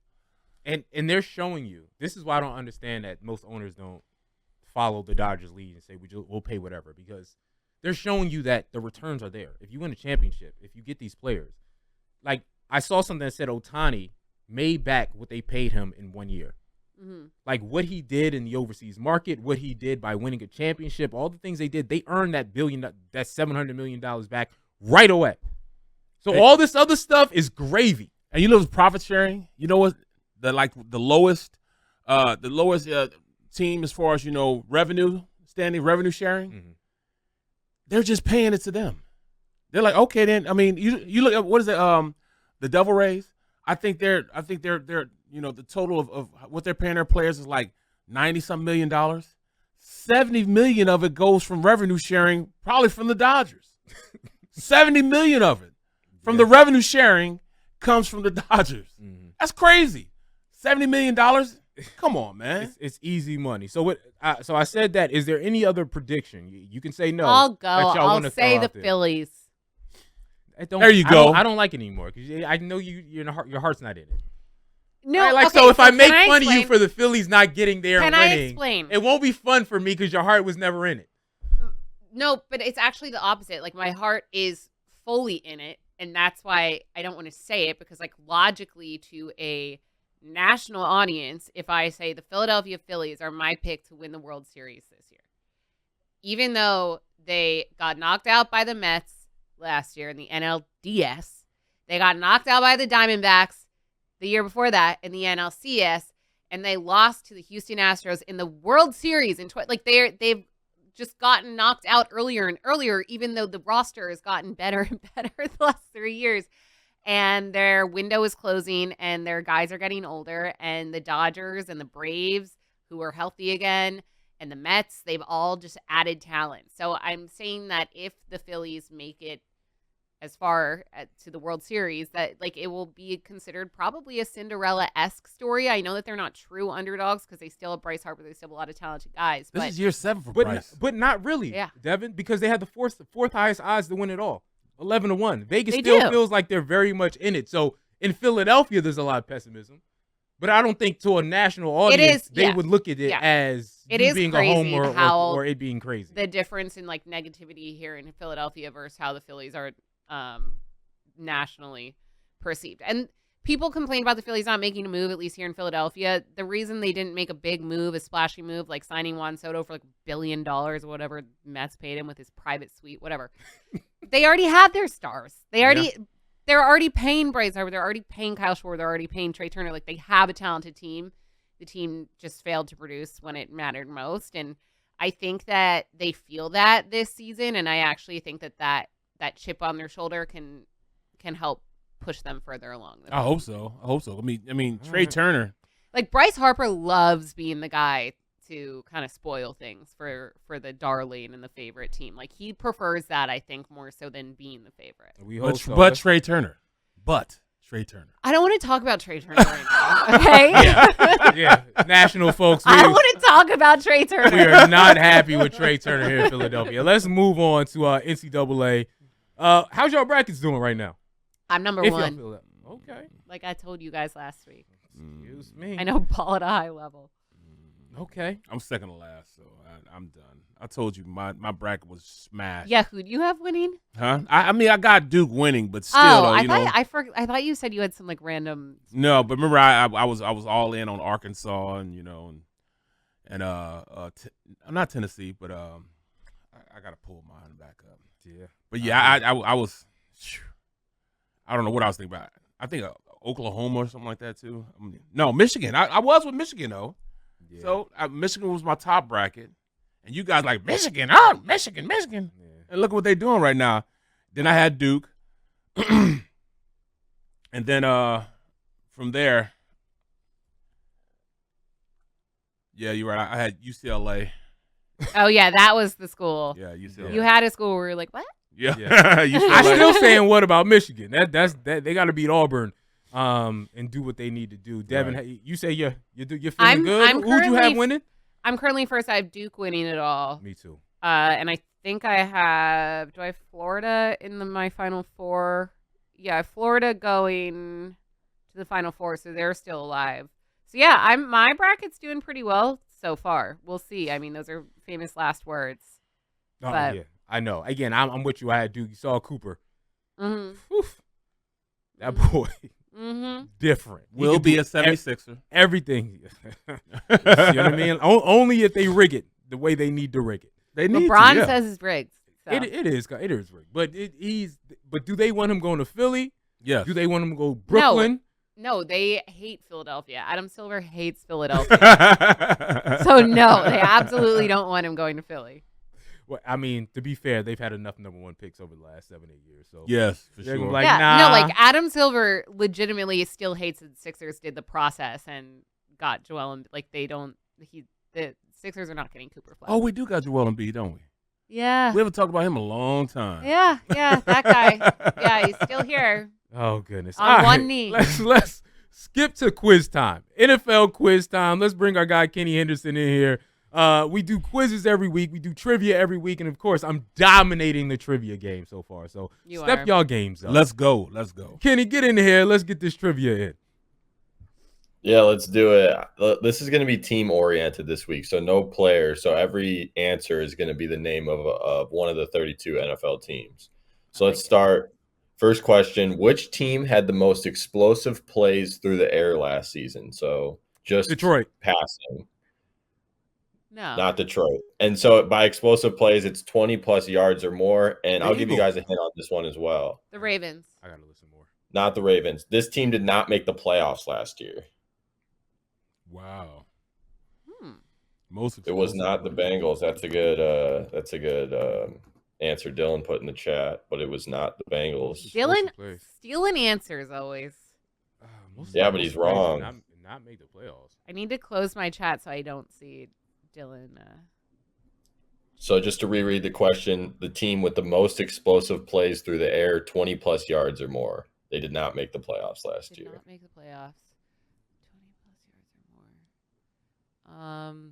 Speaker 2: And they're showing you. This is why I don't understand that most owners don't follow the Dodgers lead and say we'll pay whatever, because they're showing you that the returns are there. If you win a championship, if you get these players, like I saw something that said Ohtani made back what they paid him in 1 year. Mm-hmm. Like what he did in the overseas market, what he did by winning a championship, all the things they did, they earned that $700 million back right away. So all this other stuff is gravy.
Speaker 3: And you know, profit sharing. You know what? The lowest team as far as, you know, revenue sharing. Mm-hmm. They're just paying it to them. They're like, okay, then. I mean, you look at what is it? The Devil Rays. I think they're you know, the total of what they're paying their players is like $90-some million. $70 million of it goes from revenue sharing, probably from the Dodgers. $70 million of it from the revenue sharing comes from the Dodgers. Mm-hmm. That's crazy. $70 million. Come on, man.
Speaker 2: It's easy money. So what? So I said that. Is there any other prediction? You can say no.
Speaker 4: I'll go. I'll say the Phillies.
Speaker 3: There you go.
Speaker 2: I don't like it anymore because I know your heart's not in it.
Speaker 4: No,
Speaker 2: right? Like,
Speaker 4: okay,
Speaker 2: so if I make fun of you for the Phillies not getting there and winning,
Speaker 4: I explain?
Speaker 2: It won't be fun for me because your heart was never in it.
Speaker 4: No, but it's actually the opposite. Like, my heart is fully in it, and that's why I don't want to say it, because like logically to a national audience, if I say the Philadelphia Phillies are my pick to win the World Series this year, even though they got knocked out by the Mets last year in the NLDS, they got knocked out by the Diamondbacks the year before that in the NLCS, and they lost to the Houston Astros in the World Series they've just gotten knocked out earlier and earlier, even though the roster has gotten better and better the last 3 years. And their window is closing, and their guys are getting older. And the Dodgers and the Braves, who are healthy again, and the Mets, they've all just added talent. So I'm saying that if the Phillies make it as far to the World Series, that like it will be considered probably a Cinderella-esque story. I know that they're not true underdogs because they still have Bryce Harper. They still have a lot of talented guys.
Speaker 3: This
Speaker 4: but
Speaker 3: is year 7 for Bryce.
Speaker 2: But not really,
Speaker 4: Yeah.
Speaker 2: Devin, because they had the fourth highest odds to win it all, 11-1. Vegas
Speaker 4: They
Speaker 2: still
Speaker 4: do.
Speaker 2: feels like they're very much in it. So in Philadelphia, there's a lot of pessimism. But I don't think to a national audience they would look at it as
Speaker 4: It
Speaker 2: you
Speaker 4: is
Speaker 2: being a
Speaker 4: crazy
Speaker 2: homer
Speaker 4: how
Speaker 2: or it being crazy.
Speaker 4: the difference in like negativity here in Philadelphia versus how the Phillies are nationally perceived. And people complain about the Phillies not making a move, at least here in Philadelphia. The reason they didn't make a big move, a splashy move, like signing Juan Soto for like $1 billion or whatever Mets paid him with his private suite, whatever. They already had their stars. They're already paying Bryce Harper. They're already paying Kyle Schwarber. They're already paying Trey Turner. Like, they have a talented team. The team just failed to produce when it mattered most. And I think that they feel that this season. And I actually think that chip on their shoulder can help push them further along.
Speaker 3: I hope so. I mean, Trey Turner.
Speaker 4: Like, Bryce Harper loves being the guy to kind of spoil things for the darling and the favorite team. Like, he prefers that, I think, more so than being the favorite.
Speaker 2: We hope so.
Speaker 3: But Trey Turner.
Speaker 4: I don't want to talk about Trey Turner right now, okay?
Speaker 2: Yeah. National folks.
Speaker 4: I don't want to talk about Trey Turner.
Speaker 2: We are not happy with Trey Turner here in Philadelphia. Let's move on to NCAA. How's y'all brackets doing right now?
Speaker 4: I'm number
Speaker 2: If y'all
Speaker 4: one.
Speaker 2: feel that. Okay.
Speaker 4: Like I told you guys last week.
Speaker 2: Excuse me.
Speaker 4: I know ball at a high level.
Speaker 2: Okay.
Speaker 3: I'm second to last, so I'm done. I told you my bracket was smashed.
Speaker 4: Yeah, who do you have winning?
Speaker 3: Huh? I mean, I got Duke winning, but still,
Speaker 4: I
Speaker 3: though,
Speaker 4: I thought you said you had some like random.
Speaker 3: No, but remember, I was all in on Arkansas and not Tennessee, but I got to pull mine back up.
Speaker 2: Yeah.
Speaker 3: But yeah, I was. I don't know what I was thinking about. I think Oklahoma or something like that too. No, Michigan. I was with Michigan though.
Speaker 2: Yeah.
Speaker 3: So Michigan was my top bracket, and you guys like Michigan. Oh, Michigan.
Speaker 2: Yeah.
Speaker 3: And look what they're doing right now. Then I had Duke, and then from there, yeah, you're right. I had UCLA.
Speaker 4: Oh yeah, that was the school.
Speaker 3: Yeah, UCLA.
Speaker 4: You had a school where you're like, what?
Speaker 3: Yeah.
Speaker 2: I'm still saying what about Michigan? That's they got to beat Auburn, and do what they need to do. Devin,
Speaker 3: Right.
Speaker 2: you say you're feeling good. Who'd you have winning?
Speaker 4: I'm currently first. I have Duke winning it all.
Speaker 2: Me too.
Speaker 4: And I think I have. Do I have Florida in my Final Four? Yeah, I have Florida going to the Final Four, so they're still alive. So yeah, my bracket's doing pretty well so far. We'll see. I mean, those are famous last words.
Speaker 2: Oh
Speaker 4: But-
Speaker 2: yeah, I know. Again, I'm with you. I had Duke. You saw Cooper.
Speaker 4: Mm-hmm.
Speaker 2: Oof. That boy,
Speaker 4: Mm-hmm.
Speaker 2: different. He
Speaker 3: Will
Speaker 2: can
Speaker 3: be
Speaker 2: do
Speaker 3: a 76er.
Speaker 2: everything. You know what I mean? Only if they rig it the way they need to rig it.
Speaker 3: They need
Speaker 4: LeBron
Speaker 3: to, yeah.
Speaker 4: says it's rigged. So.
Speaker 2: It is rigged. But But do they want him going to Philly?
Speaker 3: Yes.
Speaker 2: Do they want him to go Brooklyn?
Speaker 4: No, they hate Philadelphia. Adam Silver hates Philadelphia. So no, they absolutely don't want him going to Philly.
Speaker 2: Well, I mean, to be fair, they've had enough number one picks over the last 7-8 years. So
Speaker 3: Yes, for
Speaker 2: they're
Speaker 3: sure.
Speaker 2: like,
Speaker 4: yeah,
Speaker 2: nah.
Speaker 4: no, like Adam Silver legitimately still hates that the Sixers did the process and got Joel and like they don't. The Sixers are not getting Cooper Flag.
Speaker 3: Oh, we do got Joel Embiid, don't we?
Speaker 4: yeah,
Speaker 3: We haven't talked about him in a long time.
Speaker 4: yeah, that guy. Yeah, he's still here.
Speaker 2: Oh goodness!
Speaker 4: On
Speaker 2: All
Speaker 4: one knee.
Speaker 2: Let's skip to quiz time. NFL quiz time. Let's bring our guy Kenny Henderson in here. We do quizzes every week. We do trivia every week, and of course, I'm dominating the trivia game so far. So
Speaker 4: You
Speaker 2: step
Speaker 4: are.
Speaker 2: y'all games up.
Speaker 3: Let's go.
Speaker 2: Kenny, get in here. Let's get this trivia in.
Speaker 5: Yeah, let's do it. This is going to be team oriented this week, so no player. So every answer is going to be the name of one of the 32 NFL teams. So let's start. First question: which team had the most explosive plays through the air last season? So just
Speaker 2: Detroit.
Speaker 5: passing,
Speaker 4: No.
Speaker 5: not Detroit. And so by explosive plays, it's 20 plus yards or more. And I'll give you guys a hint on this one as well.
Speaker 4: The Ravens.
Speaker 2: I gotta listen more.
Speaker 5: Not the Ravens. This team did not make the playoffs last year.
Speaker 3: Wow.
Speaker 4: Hmm.
Speaker 3: Most
Speaker 5: It was not the Bengals. That's a good answer Dylan put in the chat, but it was not the Bengals.
Speaker 4: Dylan
Speaker 2: plays.
Speaker 4: stealing answers always.
Speaker 5: Yeah, but he's wrong.
Speaker 2: Not make the playoffs.
Speaker 4: I need to close my chat so I don't see Dylan
Speaker 5: So just to reread the question, the team with the most explosive plays through the air, 20-plus yards or more. They did not make the playoffs last year.
Speaker 4: Did not make the playoffs. 20-plus yards or more.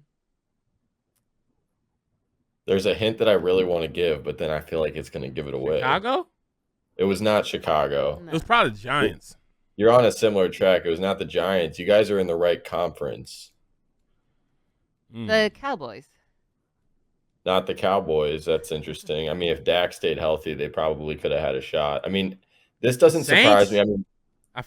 Speaker 5: There's a hint that I really want to give, but then I feel like it's going to give it away.
Speaker 3: Chicago?
Speaker 5: It was not Chicago.
Speaker 3: It was probably the Giants.
Speaker 5: You're on a similar track. It was not the Giants. You guys are in the right conference.
Speaker 4: The Cowboys.
Speaker 5: Not the Cowboys. That's interesting. I mean, if Dak stayed healthy, they probably could have had a shot. I mean, this doesn't surprise me. I mean,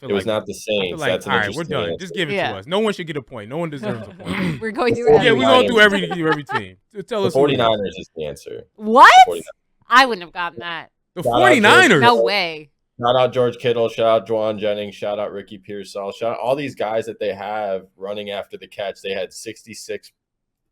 Speaker 5: it was not the Saints. That's an
Speaker 2: all right,
Speaker 5: interesting
Speaker 2: we're done.
Speaker 5: answer.
Speaker 2: Just give it to us. No one should get a point. No one deserves a point.
Speaker 4: We're going through
Speaker 2: Yeah, we're going through every team. Tell
Speaker 5: The
Speaker 2: us.
Speaker 5: 49ers is the answer.
Speaker 4: What?
Speaker 5: 49ers.
Speaker 4: I wouldn't have gotten that.
Speaker 2: The 49ers.
Speaker 4: No way.
Speaker 5: Shout out George Kittle. Shout out Juwan Jennings. Shout out Ricky Pearsall. Shout out all these guys that they have running after the catch. They had 66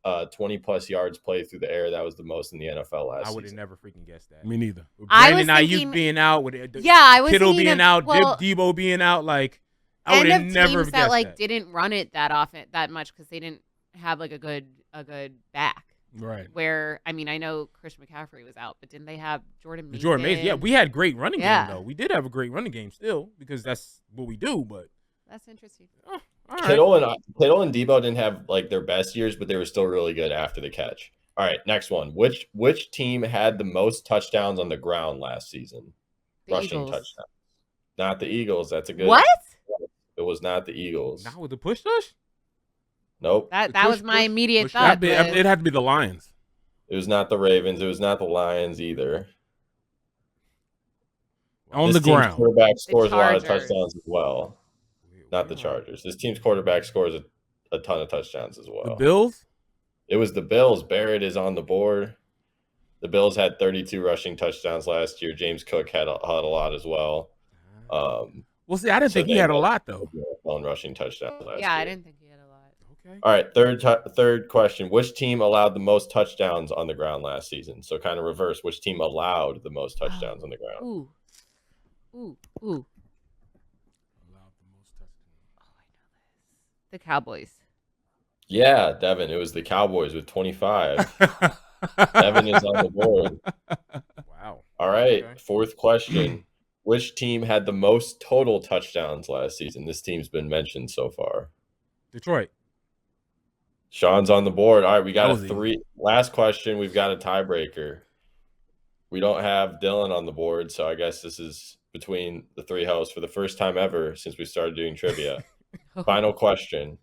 Speaker 5: 20-plus yards played through the air. That was the most in the NFL last season.
Speaker 2: I would have never freaking guessed that.
Speaker 3: Me neither.
Speaker 2: With
Speaker 4: I was
Speaker 2: Brandon Ayuk
Speaker 4: thinking-
Speaker 2: being out, with
Speaker 4: I was
Speaker 2: Kittle
Speaker 4: thinking
Speaker 2: being
Speaker 4: of-
Speaker 2: out,
Speaker 4: well,
Speaker 2: Debo being out, like I would
Speaker 4: and
Speaker 2: have
Speaker 4: of
Speaker 2: never
Speaker 4: teams
Speaker 2: guessed
Speaker 4: that like
Speaker 2: that.
Speaker 4: didn't run it that often, that much, because they didn't have like a good back.
Speaker 3: Right.
Speaker 4: Where I mean, I know Christian McCaffrey was out, but didn't they have Jordan Mason?
Speaker 2: Jordan Mason. Yeah, we had great running
Speaker 4: Yeah.
Speaker 2: game though. We did have a great running game still because that's what we do. But
Speaker 4: That's interesting.
Speaker 2: all right.
Speaker 5: Kittle and Debo didn't have like their best years, but they were still really good after the catch. All right, next one. Which team had the most touchdowns on the ground last season?
Speaker 4: The
Speaker 5: Rushing
Speaker 4: Eagles.
Speaker 5: touchdowns. Not the Eagles. That's a good.
Speaker 4: What?
Speaker 5: It was not the Eagles.
Speaker 2: Not with the push tush.
Speaker 5: Nope.
Speaker 4: That
Speaker 2: push-
Speaker 4: was my
Speaker 2: push-
Speaker 4: immediate
Speaker 2: push-
Speaker 4: thought.
Speaker 3: It
Speaker 4: but-
Speaker 3: had to be the Lions.
Speaker 5: It was not the Ravens. It was not the Lions either.
Speaker 3: On
Speaker 5: This
Speaker 3: the
Speaker 5: team's
Speaker 3: ground.
Speaker 5: quarterback scores a lot of
Speaker 4: Chargers.
Speaker 5: touchdowns as well. Not the Chargers. This team's quarterback scores a ton of touchdowns as well.
Speaker 3: The Bills?
Speaker 5: It was the Bills. Barrett is on the board. The Bills had 32 rushing touchdowns last year. James Cook had a lot as well.
Speaker 3: Well, see, I didn't think he had a lot, though.
Speaker 5: On rushing touchdowns last
Speaker 4: Yeah,
Speaker 5: year.
Speaker 4: I didn't think he had a lot.
Speaker 2: Okay.
Speaker 5: All right, third question. Which team allowed the most touchdowns on the ground last season? So kind of reverse. Which team allowed the most touchdowns on the ground?
Speaker 4: Ooh. The Cowboys.
Speaker 5: Yeah, Devin. It was the Cowboys with 25. Devin is on the board.
Speaker 2: Wow.
Speaker 5: All right,
Speaker 2: Okay.
Speaker 5: fourth question. Which team had the most total touchdowns last season? This team's been mentioned so far.
Speaker 2: Detroit.
Speaker 5: Sean's on the board. All right, we got
Speaker 3: That
Speaker 5: a
Speaker 3: was easy.
Speaker 5: three. Last question. We've got a tiebreaker. We don't have Dylan on the board, so I guess this is between the three hosts for the first time ever since we started doing trivia. Final question.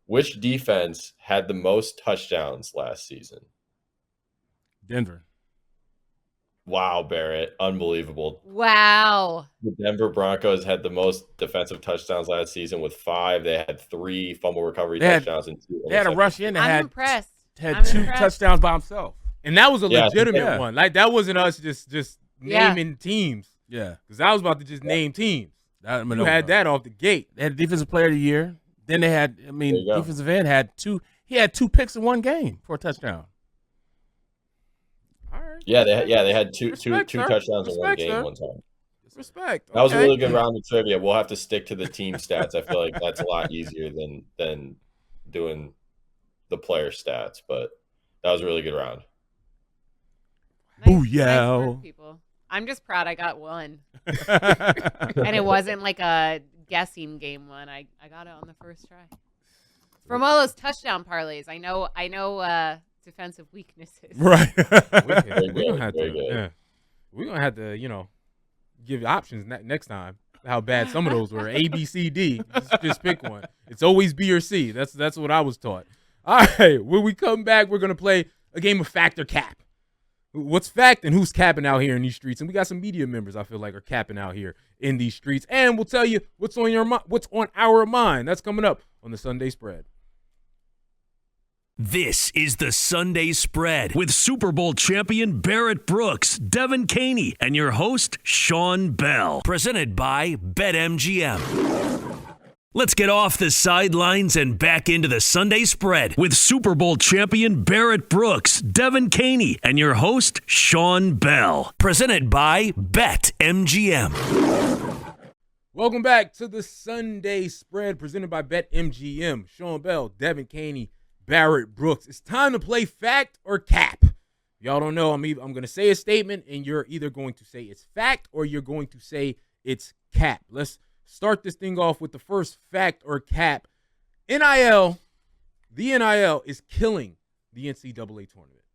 Speaker 5: Which defense had the most touchdowns last season?
Speaker 3: Denver.
Speaker 5: Wow, Barrett. Unbelievable.
Speaker 4: Wow.
Speaker 5: The Denver Broncos had the most defensive touchdowns last season with 5. They had 3 fumble recovery
Speaker 3: They had-
Speaker 5: touchdowns and 2.
Speaker 3: They had a rush in that
Speaker 4: I'm
Speaker 3: had
Speaker 4: impressed.
Speaker 3: had 2
Speaker 4: impressed.
Speaker 3: touchdowns by himself.
Speaker 2: And that was a
Speaker 5: Yeah,
Speaker 2: legitimate
Speaker 3: yeah.
Speaker 2: one. Like that wasn't us just
Speaker 4: Yeah.
Speaker 2: naming teams.
Speaker 3: Yeah.
Speaker 2: Because I was about to just name teams.
Speaker 3: That,
Speaker 2: You had that off the gate.
Speaker 3: They had defensive player of the year. Then they had,
Speaker 5: There you go.
Speaker 3: defensive end had 2. He had 2 picks in one game for a touchdown.
Speaker 2: All right.
Speaker 5: Yeah, they had two
Speaker 2: Respect, sir.
Speaker 5: touchdowns in one
Speaker 2: Respect,
Speaker 5: game
Speaker 2: sir.
Speaker 5: one time.
Speaker 2: Respect.
Speaker 5: That was a
Speaker 2: Okay.
Speaker 5: really good round of trivia. We'll have to stick to the team stats. I feel like that's a lot easier than doing the player stats, but that was a really good round.
Speaker 3: Booyah.
Speaker 4: work, people. I'm just proud I got one. And it wasn't like a guessing game one. I got it on the first try. From all those touchdown parlays, I know defensive weaknesses.
Speaker 3: Right.
Speaker 2: We're
Speaker 5: Very
Speaker 2: gonna
Speaker 5: good,
Speaker 2: have
Speaker 5: very
Speaker 2: to,
Speaker 5: good.
Speaker 2: yeah. We're gonna have to, give options next time. How bad some of those were. A, B, C, D. Just pick one. It's always B or C. That's what I was taught. All right. When we come back, we're gonna play a game of fact or cap. What's fact and who's capping out here in these streets? And we got some media members I feel like are capping out here in these streets. And we'll tell you what's on our mind. That's coming up on the Sunday Spread.
Speaker 1: This is the Sunday Spread with Super Bowl champion Barrett Brooks, Devin Caney, and your host, Sean Bell. Presented by BetMGM. Let's get off the sidelines and back into the Sunday Spread with Super Bowl champion Barrett Brooks, Devin Caney, and your host, Sean Bell. Presented by BetMGM.
Speaker 2: Welcome back to the Sunday Spread presented by BetMGM. Sean Bell, Devin Caney, Barrett Brooks. It's time to play fact or cap. Y'all don't know. I'm going to say a statement, and you're either going to say it's fact or you're going to say it's cap. Let's start this thing off with the first fact or cap. NIL, the NIL is killing the NCAA tournament.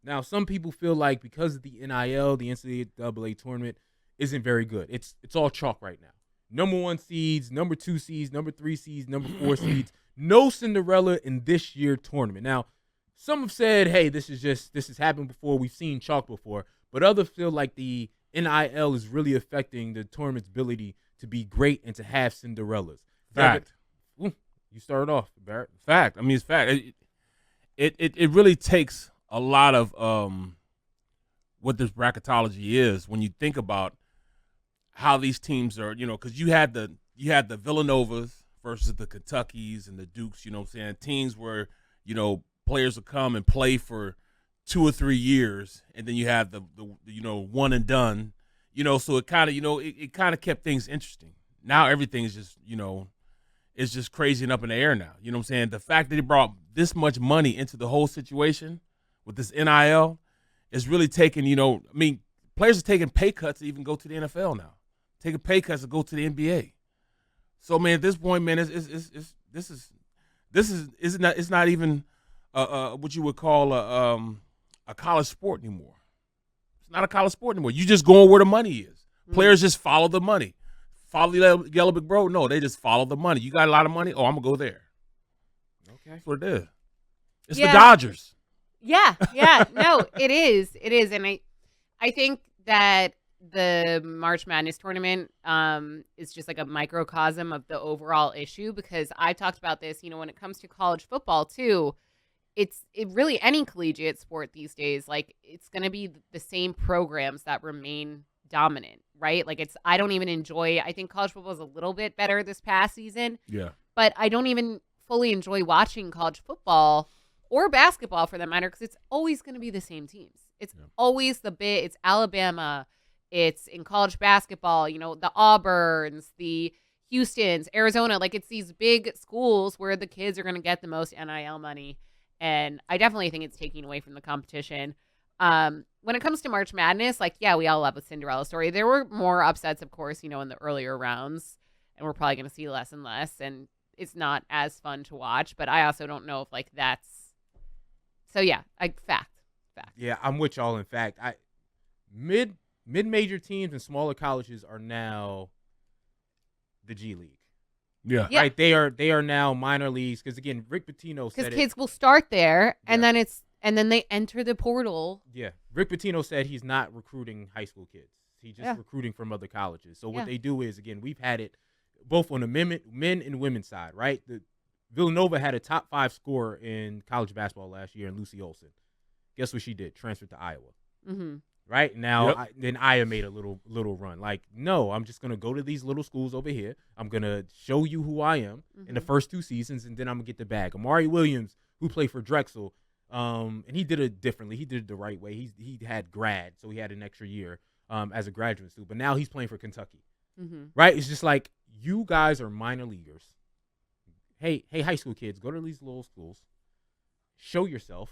Speaker 2: Now, some people feel like because of the NIL, the NCAA tournament isn't very good. It's all chalk right now. Number 1 seeds, number 2 seeds, number 3 seeds, number 4 seeds. No Cinderella in this year's tournament. Now, some have said, hey, this has happened before. We've seen chalk before. But others feel like the NIL is really affecting the tournament's ability to be great and to have Cinderellas.
Speaker 3: Fact.
Speaker 2: You started off, Barrett.
Speaker 3: Fact. I mean, it's fact. It really takes a lot of what this bracketology is when you think about how these teams are, because you had the Villanovas versus the Kentuckys and the Dukes, what I'm saying? Teams where, players will come and play for 2 or 3 years, and then you have the one and done, so it kind of, it kind of kept things interesting. Now everything is just, it's just crazy and up in the air now. You know what I'm saying? The fact that they brought this much money into the whole situation with this NIL is really taking, players are taking pay cuts to even go to the NFL now. Taking pay cuts to go to the NBA. So, man, at this point, man, it's not even what you would call a college sport anymore. It's not a college sport anymore. You just going where the money is. Players just follow the money. Follow the yellow big bro? No, they just follow the money. You got a lot of money? Oh, I'm going to go there. Okay. That's what it is. It's the Dodgers.
Speaker 4: Yeah. No, it is. It is. And I think that the March Madness tournament is just like a microcosm of the overall issue, because I talked about this, when it comes to college football too, it really any collegiate sport these days, like it's going to be the same programs that remain dominant, right? Like I think college football is a little bit better this past season.
Speaker 3: Yeah.
Speaker 4: But I don't even fully enjoy watching college football or basketball for that matter, because it's always going to be the same teams. It's always it's Alabama. It's in college basketball, the Auburns, the Houstons, Arizona. Like it's these big schools where the kids are going to get the most NIL money. And I definitely think it's taking away from the competition. When it comes to March Madness, we all love a Cinderella story. There were more upsets, of course, in the earlier rounds. And we're probably going to see less and less. And it's not as fun to watch. But I also don't know if that's. So, yeah, fact.
Speaker 2: Yeah, I'm with y'all. In fact, mid-major teams and smaller colleges are now the G League.
Speaker 3: Yeah.
Speaker 2: Right. They are now minor leagues, because again, Rick Pitino said
Speaker 4: because kids will start there and then they enter the portal.
Speaker 2: Yeah. Rick Pitino said he's not recruiting high school kids. He's just recruiting from other colleges. So what they do is, again, we've had it both on the men and women's side, right? The Villanova had a top 5 scorer in college basketball last year in Lucy Olson. Guess what she did? Transferred to Iowa.
Speaker 4: Mm-hmm.
Speaker 2: Right now, then Aya made a little run. Like, no, I'm just gonna go to these little schools over here. I'm gonna show you who I am in the first 2 seasons, and then I'm gonna get the bag. Amari Williams, who played for Drexel, and he did it differently. He did it the right way. He had grad, so he had an extra year as a graduate student. But now he's playing for Kentucky. Right? It's just like, you guys are minor leaguers. Hey, high school kids, go to these little schools, show yourself,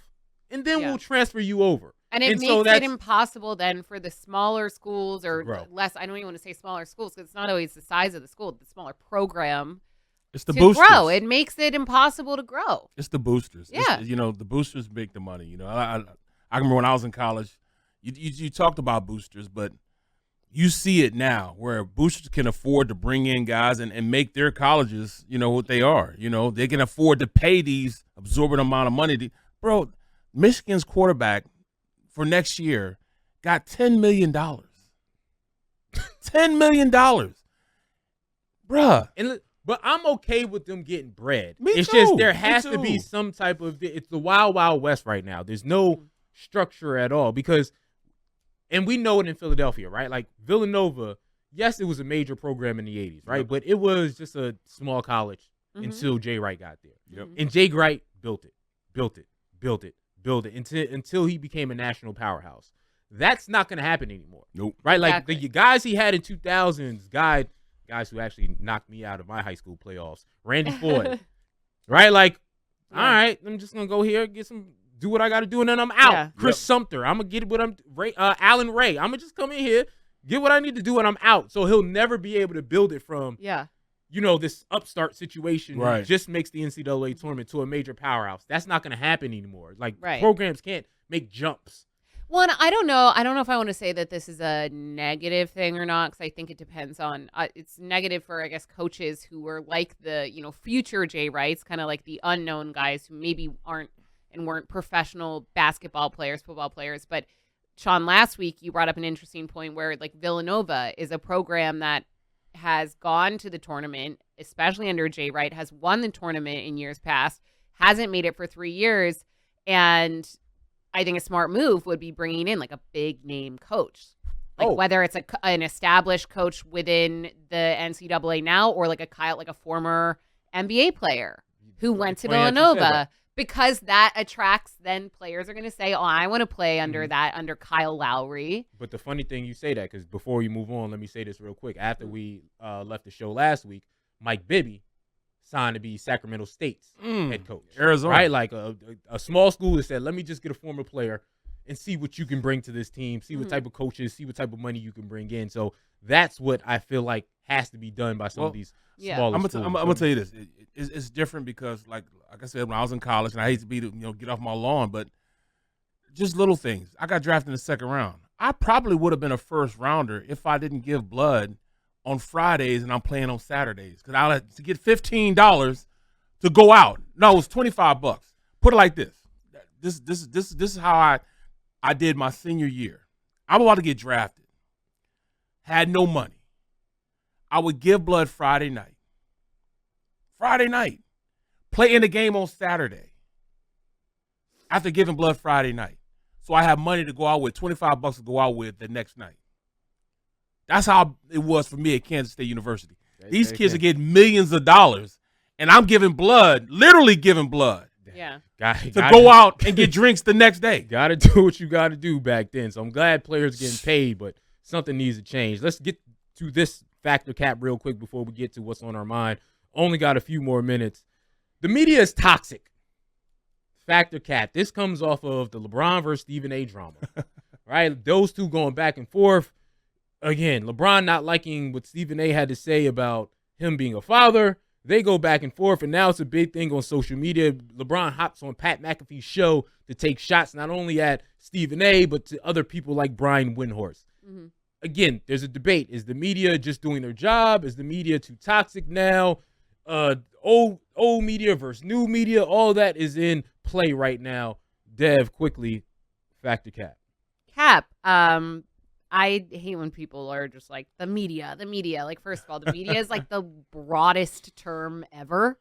Speaker 2: and then we'll transfer you over.
Speaker 4: And it makes it impossible then for the smaller schools or less. I don't even want to say smaller schools, because it's not always the size of the school, the smaller program.
Speaker 3: It's the boosters.
Speaker 4: Grow. It makes it impossible to grow.
Speaker 3: It's the boosters.
Speaker 4: Yeah.
Speaker 3: The boosters make the money. I remember when I was in college, you talked about boosters, but you see it now where boosters can afford to bring in guys and make their colleges, what they are. They can afford to pay these absorbent amount of money. Bro, Michigan's quarterback for next year got $10 million. $10 million. Bruh.
Speaker 2: But I'm okay with them getting bread.
Speaker 3: It's
Speaker 2: just there has to be some type of – it's the wild, wild west right now. There's no structure at all, because – and we know it in Philadelphia, right? Like Villanova, yes, it was a major program in the 80s, right? Yep. But it was just a small college until Jay Wright got there.
Speaker 3: Yep.
Speaker 2: And Jay Wright built it until he became a national powerhouse. That's not going to happen anymore.
Speaker 3: Nope.
Speaker 2: Right? Like the guys he had in 2000s, guys who actually knocked me out of my high school playoffs, Randy Floyd. Right? Like, all right, I'm just going to go here, get some do what I got to do, and then I'm out.
Speaker 4: Yeah.
Speaker 2: Chris Sumter, I'm gonna get what I'm. Allen Ray, I'm gonna just come in here, get what I need to do, and I'm out. So he'll never be able to build it from, this upstart situation that just makes the NCAA tournament to a major powerhouse. That's not gonna happen anymore. Like programs can't make jumps.
Speaker 4: Well, and I don't know if I want to say that this is a negative thing or not, because I think it depends on. It's negative for, I guess, coaches who are like the future Jay Wrights, kind of like the unknown guys who maybe weren't professional basketball players, football players. But Sean, last week you brought up an interesting point where like Villanova is a program that has gone to the tournament, especially under Jay Wright, has won the tournament in years past, hasn't made it for 3 years, and I think a smart move would be bringing in like a big name coach, like whether it's an established coach within the NCAA now, or like a former NBA player who went to Villanova, because that attracts, then players are going to say, oh, I want to play under Kyle Lowry.
Speaker 2: But the funny thing you say that, because before we move on, let me say this real quick. After we left the show last week, Mike Bibby signed to be Sacramento State's head coach.
Speaker 3: Arizona.
Speaker 2: Right? Like a small school that said, let me just get a former player and see what you can bring to this team, see what type of coaches, see what type of money you can bring in. So that's what I feel like has to be done by some of these smaller schools.
Speaker 3: I'm going to tell you this. It's different because, like I said, when I was in college, and I hate to be get off my lawn, but just little things. I got drafted in the second round. I probably would have been a first rounder if I didn't give blood on Fridays and I'm playing on Saturdays, because I had to get $15 to go out. No, it was $25. Put it like this. This is how I did my senior year. I'm about to get drafted. Had no money. I would give blood Friday night. Play in the game on Saturday after giving blood Friday night. So I have money to go out with, $25 to go out with the next night. That's how it was for me at Kansas State University. These kids are getting millions of dollars, and I'm giving blood, literally giving blood.
Speaker 4: Yeah.
Speaker 3: To go out and get drinks the next day.
Speaker 2: Got to do what you got to do back then. So I'm glad players are getting paid, but something needs to change. Let's get to this factor cap real quick before we get to what's on our mind. Only got a few more minutes. The media is toxic. Factor cap. This comes off of the LeBron versus Stephen A drama. Right? Those two going back and forth. Again, LeBron not liking what Stephen A had to say about him being a father. They go back and forth, and now it's a big thing on social media. LeBron hops on Pat McAfee's show to take shots not only at Stephen A, but to other people like Brian Windhorst. Mm-hmm. Again, there's a debate. Is the media just doing their job? Is the media too toxic now? Old media versus new media, all that is in play right now. Dev, quickly, factor cap.
Speaker 4: I hate when people are just like, the media. Like, first of all, the media is like the broadest term ever,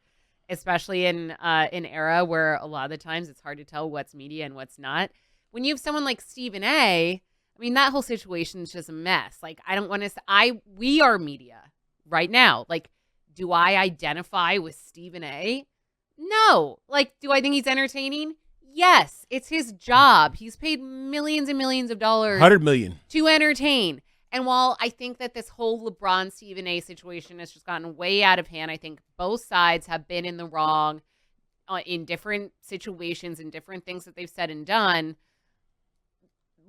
Speaker 4: especially in an era where a lot of the times it's hard to tell what's media and what's not. When you have someone like Stephen A, I mean, that whole situation is just a mess. Like, I don't want to we are media right now. Like, do I identify with Stephen A? No. Like, do I think he's entertaining? Yes, it's his job. He's paid millions and millions of dollars.
Speaker 3: $100 million.
Speaker 4: To entertain. And while I think that this whole LeBron Stephen A situation has just gotten way out of hand, I think both sides have been in the wrong in different situations and different things that they've said and done.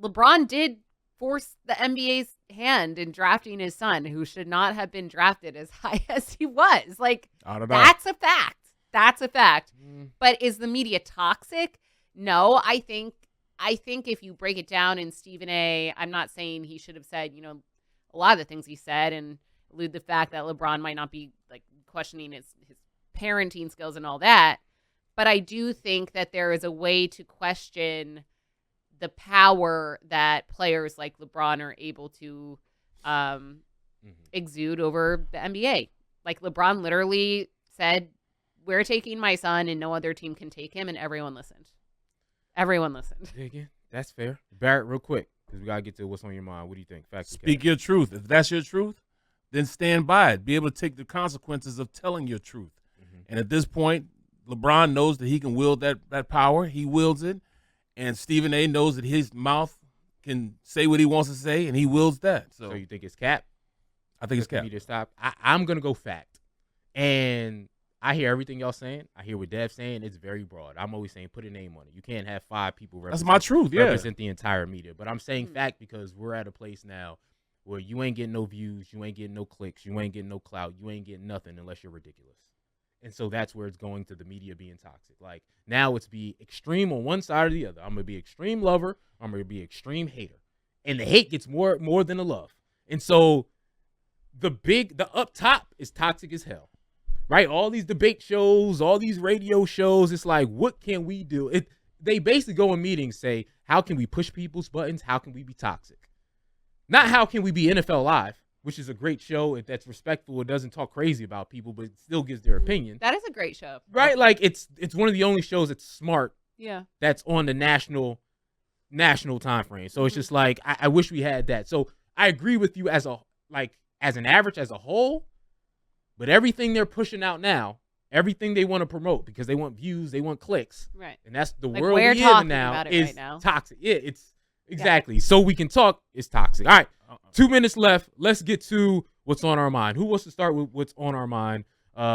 Speaker 4: LeBron did force the NBA's hand in drafting his son, who should not have been drafted as high as he was. Like, that's a fact. That's a fact. But is the media toxic? No, I think if you break it down in Stephen A, I'm not saying he should have said, a lot of the things he said, and allude the fact that LeBron might not be like questioning his parenting skills and all that. But I do think that there is a way to question the power that players like LeBron are able to exude over the NBA. Like, LeBron literally said, we're taking my son and no other team can take him, and everyone listened.
Speaker 2: That's fair. Barrett, real quick, because we got to get to what's on your mind. What do you think?
Speaker 3: Speak your truth. If that's your truth, then stand by it. Be able to take the consequences of telling your truth. Mm-hmm. And at this point, LeBron knows that he can wield that power. He wields it. And Stephen A knows that his mouth can say what he wants to say, and he wields that. So
Speaker 2: you think it's cap?
Speaker 3: I think it's cap.
Speaker 2: Stop. I'm going to go fact. And I hear everything y'all saying. I hear what Dev's saying. It's very broad. I'm always saying put a name on it. You can't have 5 people
Speaker 3: That's my truth, yeah.
Speaker 2: represent the entire media. But I'm saying fact because we're at a place now where you ain't getting no views, you ain't getting no clicks, you ain't getting no clout, you ain't getting nothing unless you're ridiculous. And so that's where it's going to the media being toxic. Like, now it's be extreme on one side or the other. I'm going to be extreme lover. I'm going to be extreme hater. And the hate gets more than the love. And so the up top is toxic as hell, right? All these debate shows, all these radio shows, it's like, what can we do? They basically go in meetings, say, how can we push people's buttons? How can we be toxic? Not how can we be NFL Live, which is a great show that's respectful. It doesn't talk crazy about people, but it still gives their opinion.
Speaker 4: That is a great show.
Speaker 2: Right? Like, it's one of the only shows that's smart.
Speaker 4: Yeah. That's
Speaker 2: on the national time frame. So it's just like, I wish we had that. So I agree with you as an average, as a whole, but everything they're pushing out now, everything they want to promote because they want views, they want clicks.
Speaker 4: Right.
Speaker 2: And that's the
Speaker 4: like
Speaker 2: world
Speaker 4: we're
Speaker 2: we
Speaker 4: talking
Speaker 2: in now
Speaker 4: about it
Speaker 2: is
Speaker 4: right now.
Speaker 2: toxic. Yeah, it's exactly. So we can talk is toxic. All right. 2 minutes left. Let's get to what's on our mind. Who wants to start with what's on our mind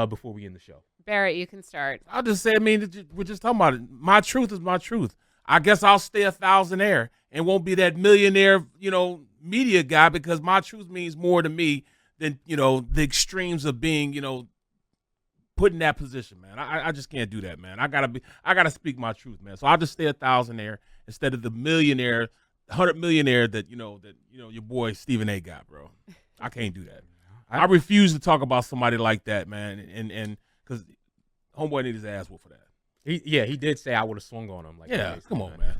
Speaker 2: before we end the show?
Speaker 4: Barrett, you can start.
Speaker 3: I'll just say, we're just talking about it. My truth is my truth. I guess I'll stay a thousandaire and won't be that millionaire, media guy because my truth means more to me than, the extremes of being, put in that position, man. I just can't do that, man. I gotta speak my truth, man. So I'll just stay a thousandaire instead of the millionaire, 100 millionaire that your boy Stephen A got, bro. I can't do that. I refuse to talk about somebody like that, man. And because homeboy need his ass whooped for that.
Speaker 2: He did say I would have swung on him. Like,
Speaker 3: yeah, come on, man.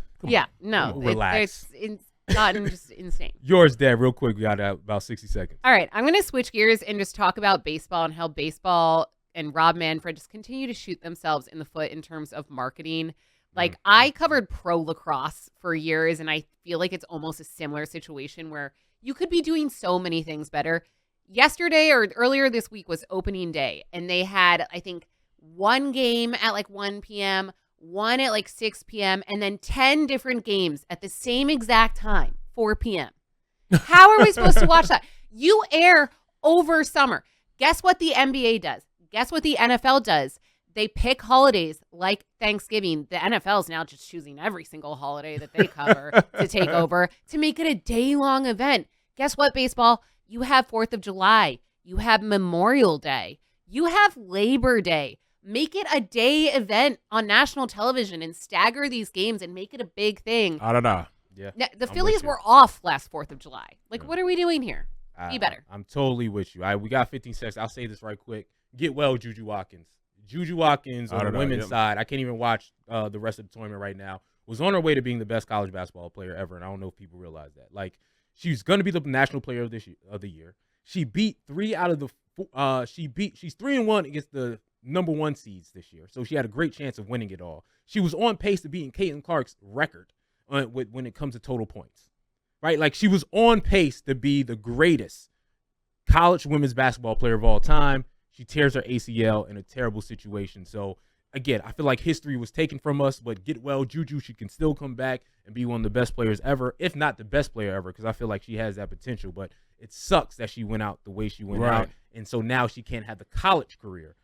Speaker 2: Relax.
Speaker 4: It's gotten just insane.
Speaker 2: Yours, Dad, real quick. We got about 60 seconds.
Speaker 4: All right, I'm going to switch gears and just talk about baseball and how baseball and Rob Manfred just continue to shoot themselves in the foot in terms of marketing. Like, I covered pro lacrosse for years, and I feel like it's almost a similar situation where you could be doing so many things better. Yesterday or earlier this week was opening day, and they had, I think, one game at like 1 p.m., one at like 6 p.m., and then 10 different games at the same exact time, 4 p.m. How are we supposed to watch that? You air over summer. Guess what the NBA does? Guess what the NFL does? They pick holidays like Thanksgiving. The NFL is now just choosing every single holiday that they cover to take over to make it a day-long event. Guess what, baseball? You have 4th of July. You have Memorial Day. You have Labor Day. Make it a day event on national television and stagger these games and make it a big thing.
Speaker 3: I don't know.
Speaker 2: Yeah.
Speaker 4: Now, the Phillies were off last 4th of July. Like, what are we doing here? Be better.
Speaker 2: I'm totally with you. We got 15 seconds. I'll say this right quick. Get well, Juju Watkins. Juju Watkins on the women's side, I can't even watch the rest of the tournament right now, was on her way to being the best college basketball player ever, and I don't know if people realize that. Like, she's going to be the national player of the year. She beat 3 out of the she's 3-1 against the number 1 seeds this year, so she had a great chance of winning it all. She was on pace to beating Caitlin Clark's record when it comes to total points, right? Like, she was on pace to be the greatest college women's basketball player of all time. She tears her ACL in a terrible situation. So, again, I feel like history was taken from us, but get well, Juju, she can still come back and be one of the best players ever, if not the best player ever, because I feel like she has that potential. But it sucks that she went out the way she went out, and so now she can't have the college career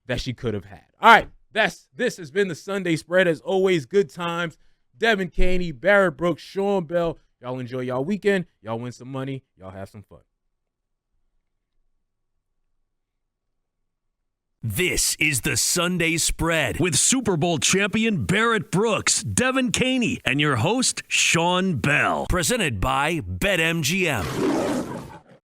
Speaker 2: that she could have had. All right, this has been the Sunday Spread. As always, good times. Devin Caney, Barrett Brooks, Sean Bell. Y'all enjoy y'all weekend. Y'all win some money. Y'all have some fun.
Speaker 1: This is the Sunday Spread with Super Bowl champion Barrett Brooks, Devin Caney, and your host, Sean Bell. Presented by BetMGM.